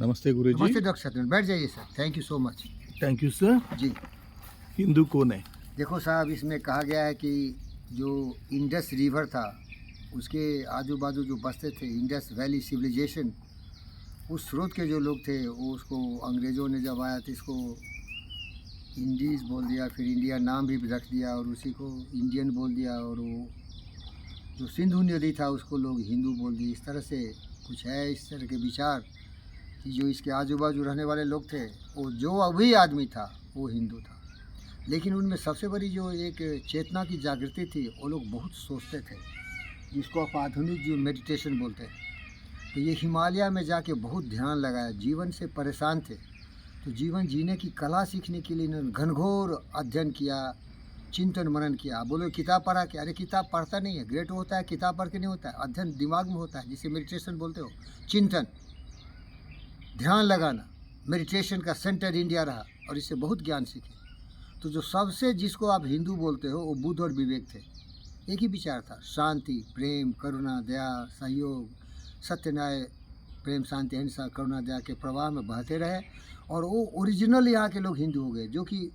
नमस्ते गुरुजी। नमस्ते डॉक्टर सत्यन, बैठ जाइए sir. Thank you so much. Thank you sir. जी हिंदू कौन है? देखो साहब, इसमें कहा गया है कि जो इंडस रिवर था उसके आजू बाजू जो बसते थे, इंडस वैली सिविलाइजेशन, उस स्रोत के जो लोग थे वो उसको अंग्रेज़ों ने जब आया तो इसको इंडीज़ बोल दिया, फिर इंडिया नाम भी रख दिया और उसी को इंडियन बोल दिया, और वो जो सिंधु नदी था उसको लोग हिंदू बोल दिए। इस तरह से कुछ है, इस तरह के विचार कि जो इसके आजू बाजू रहने वाले लोग थे, वो जो अभी आदमी था वो हिंदू था। लेकिन उनमें सबसे बड़ी जो एक चेतना की जागृति थी, वो लोग बहुत सोचते थे, जिसको आप आधुनिक जो मेडिटेशन बोलते हैं। तो ये हिमालय में जाके बहुत ध्यान लगाया, जीवन से परेशान थे, तो जीवन जीने की कला सीखने के लिए इन्होंने घनघोर अध्ययन किया, चिंतन मनन किया। बोलो किताब पढ़ा क्या? अरे किताब पढ़ता नहीं है, ग्रेट होता है किताब पढ़ के नहीं होता है, अध्ययन दिमाग में होता है, जिसे मेडिटेशन बोलते हो। चिंतन, ध्यान लगाना, मेडिटेशन का सेंटर इंडिया रहा और इससे बहुत ज्ञान सीखे। तो जो सबसे जिसको आप हिंदू बोलते हो वो बुद्ध और विवेक थे। एक ही विचार था, शांति, प्रेम, करुणा, दया, सहयोग, सत्य, न्याय, प्रेम, शांति, अहिंसा, करुणा, दया के प्रवाह में बहते रहे। और वो ओरिजिनल यहाँ के लोग हिंदू हो गए, जो कि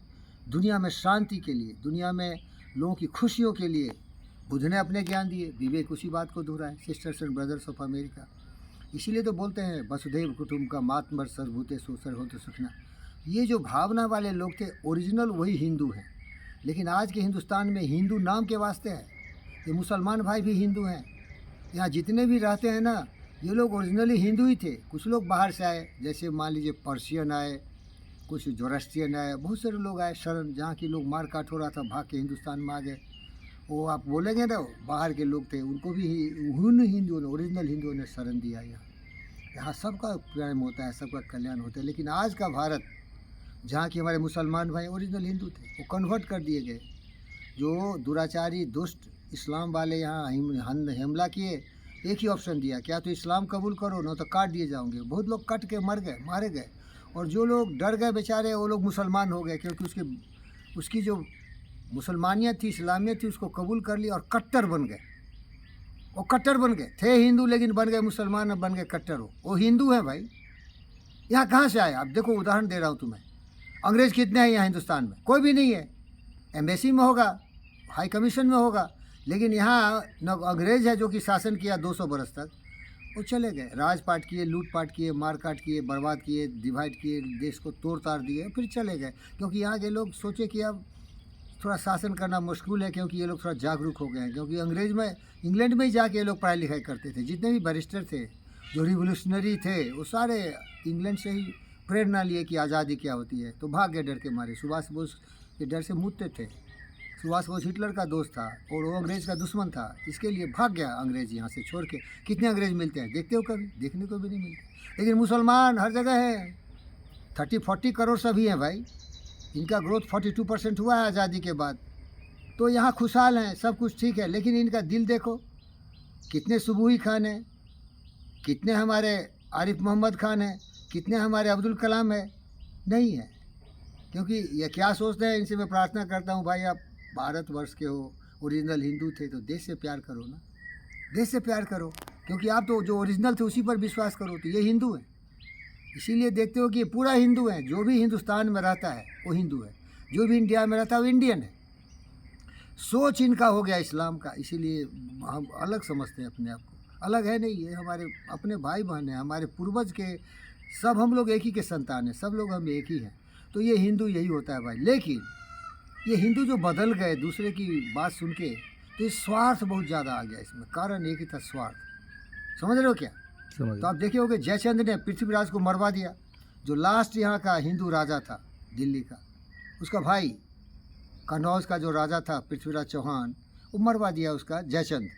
दुनिया में शांति के लिए, दुनिया में लोगों की खुशियों के लिए बुद्ध ने अपने ज्ञान दिए, विवेक उसी बात को दोहराए, sisters and brothers of America. इसीलिए तो बोलते हैं वसुधैव कुटुंबकम मातृ सर्वभूतेषु सर्वभूतेषु सुखिनः। ये जो भावना वाले लोग थे, ओरिजिनल वही हिंदू हैं। लेकिन आज के हिंदुस्तान में हिंदू नाम के वास्ते है, ये मुसलमान भाई भी हिंदू हैं। यहाँ जितने भी रहते हैं ना, ये लोग ओरिजिनली हिंदू ही थे। कुछ लोग बाहर से आए, जैसे मान लीजिए पर्शियन आए, कुछ जोरास्ट्रियन आए, बहुत सारे लोग आए शरण, जहाँ के लोग मार काट हो रहा था, भाग के हिंदुस्तान में आ गए। वो आप बोलेंगे ना, बाहर के लोग थे, उनको भी उन हिंदुओं ने, ओरिजिनल हिंदुओं ने शरण दिया। यहाँ सबका प्रेम होता है, सबका कल्याण होता है। लेकिन आज का भारत, जहाँ के हमारे मुसलमान भाई ओरिजिनल हिंदू थे, वो कन्वर्ट कर दिए गए। जो दुराचारी दुष्ट इस्लाम वाले यहाँ हमला किए, एक ही ऑप्शन दिया, क्या तो इस्लाम कबूल करो, ना तो काट दिए जाओगे। बहुत लोग कट के मर गए, मारे गए। और जो लोग डर गए बेचारे, वो लोग मुसलमान हो गए, क्योंकि उसकी जो मुसलमानियत थी, इस्लामियत थी, उसको कबूल कर लिया और कट्टर बन गए। वो कट्टर बन गए, थे हिंदू लेकिन बन गए मुसलमान, अब बन गए कट्टर। वो हिंदू हैं भाई। यहाँ कहाँ से आए? अब देखो, उदाहरण दे रहा हूँ तुम्हें। अंग्रेज़ कितने हैं यहाँ हिंदुस्तान में? कोई भी नहीं है। एम्बेसी में होगा, हाई कमीशन में होगा, लेकिन यहाँ न अंग्रेज़ है जो कि शासन किया 200 बरस तक। वो चले गए, राजपाट किए, लूटपाट किए, मारकाट किए, बर्बाद किए, डिवाइड किए, देश को तोड़ ताड़ दिए, फिर चले गए। क्योंकि यहाँ के लोग सोचे कि अब थोड़ा शासन करना मुश्किल है, क्योंकि ये लोग थोड़ा जागरूक हो गए हैं। क्योंकि अंग्रेज़ में, इंग्लैंड में ही जाके ये लोग पढ़ाई लिखाई करते थे। जितने भी बैरिस्टर थे, जो रिवोल्यूशनरी थे, वो सारे इंग्लैंड से ही प्रेरणा लिए कि आज़ादी क्या होती है, तो भाग गए डर के मारे। सुभाष बोस के डर से मुद्दे थे। सुभाष बोस हिटलर का दोस्त था और वो अंग्रेज़ का दुश्मन था, इसके लिए भाग गया अंग्रेज़ यहाँ से छोड़ के। कितने अंग्रेज़ मिलते हैं देखते हो? कभी देखने को भी नहीं मिलते। लेकिन मुसलमान हर जगह है, 30-40 करोड़ सभी हैं भाई। इनका ग्रोथ 42% हुआ है आज़ादी के बाद। तो यहाँ खुशहाल हैं, सब कुछ ठीक है। लेकिन इनका दिल देखो, कितने सुबूही खान हैं, कितने हमारे आरिफ मोहम्मद खान हैं, कितने हमारे अब्दुल कलाम है? नहीं है। क्योंकि ये क्या सोचते हैं, इनसे मैं प्रार्थना करता हूँ, भाई आप भारतवर्ष के हो, ओरिजिनल हिंदू थे, तो देश से प्यार करो ना, देश से प्यार करो। क्योंकि आप तो जो ओरिजिनल थे उसी पर विश्वास करो, तो ये हिंदू है। इसीलिए देखते हो कि ये पूरा हिंदू है। जो भी हिंदुस्तान में रहता है वो हिंदू है, जो भी इंडिया में रहता है वो इंडियन है। सोच इनका हो गया इस्लाम का, इसीलिए हम अलग समझते हैं अपने आप को। अलग है नहीं, ये हमारे अपने भाई बहन हैं, हमारे पूर्वज के, सब हम लोग एक ही के संतान हैं, सब लोग हम एक ही हैं। तो ये हिंदू यही होता है भाई। लेकिन ये हिंदू जो बदल गए दूसरे की बात सुन के, तो ये स्वार्थ बहुत ज़्यादा आ गया इसमें। कारण एक ही था, स्वार्थ। समझ रहे हो क्या? तो आप देखे होगे जयचंद ने पृथ्वीराज को मरवा दिया, जो लास्ट यहाँ का हिंदू राजा था दिल्ली का। उसका भाई कन्नौज का जो राजा था पृथ्वीराज चौहान, वो मरवा दिया उसका जयचंद।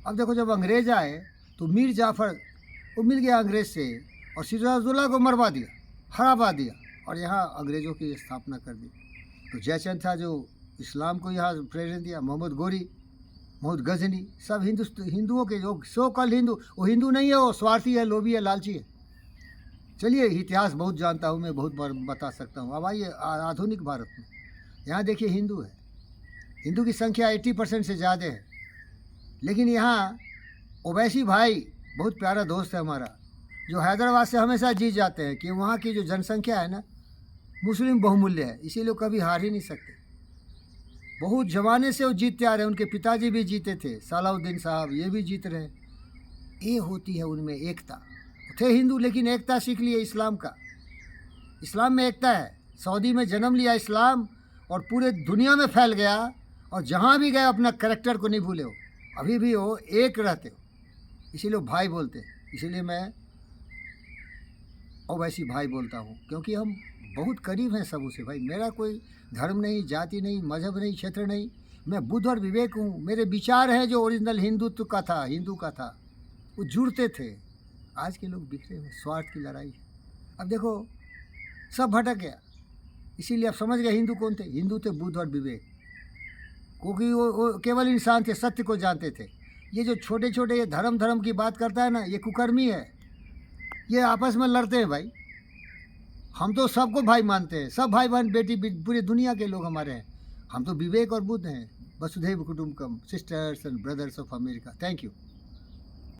अब देखो, जब अंग्रेज़ आए तो मीर जाफ़र वो मिल गया अंग्रेज़ से, और सिराजुद्दौला को मरवा दिया, हरावा दिया, और यहाँ अंग्रेज़ों की स्थापना कर दी। तो जयचंद था जो इस्लाम को यहाँ प्रेरणा दिया। मोहम्मद गोरी, मोहम्मद गजनी, सब हिंदुओं के जो सो कल हिंदू, वो हिंदू नहीं है, वो स्वार्थी है, लोभी है, लालची है। चलिए, इतिहास बहुत जानता हूँ मैं, बहुत बार बता सकता हूँ। अब आइए आधुनिक भारत में, यहाँ देखिए हिंदू है, हिंदू की संख्या 80% से ज़्यादा है। लेकिन यहाँ ओवैसी भाई बहुत प्यारा दोस्त है हमारा, जो हैदराबाद से हमेशा जीत जाते हैं कि वहाँ की जो जनसंख्या है ना, मुस्लिम बहुमूल्य है, इसीलिए वो कभी हार ही नहीं सकते। बहुत जमाने से वो जीतते आ रहे हैं, उनके पिताजी भी जीते थे, सलाउद्दीन साहब, ये भी जीत रहे हैं। ये होती है उनमें एकता। थे हिंदू लेकिन एकता सीख लिए इस्लाम का। इस्लाम में एकता है। सऊदी में जन्म लिया इस्लाम और पूरे दुनिया में फैल गया, और जहाँ भी गए अपना कैरेक्टर को नहीं भूले हो, अभी भी हो, एक रहते हो, इसीलिए वो भाई बोलते हैं। इसीलिए मैं ओवैसी भाई बोलता हूँ, क्योंकि हम बहुत करीब हैं सबों से भाई। मेरा कोई धर्म नहीं, जाति नहीं, मजहब नहीं, क्षेत्र नहीं, मैं बुद्ध और विवेक हूँ। मेरे विचार हैं जो ओरिजिनल हिंदुत्व का था, हिंदू का था, वो जुड़ते थे। आज के लोग बिखरे हुए, स्वार्थ की लड़ाई। अब देखो सब भटक गया, इसीलिए आप समझ गए हिंदू कौन थे। हिंदू थे बुद्ध और विवेक, क्योंकि वो केवल इंसान थे, सत्य को जानते थे। ये जो छोटे छोटे ये धर्म की बात करता है ना, ये कुकर्मी है। ये आपस में लड़ते हैं भाई। हम तो सबको भाई मानते हैं, सब भाई बहन बेटी पूरी दुनिया के लोग हमारे हैं। हम तो विवेक और बुद्ध हैं। वसुधैव कुटुंबकम, sisters and brothers of America. Thank you.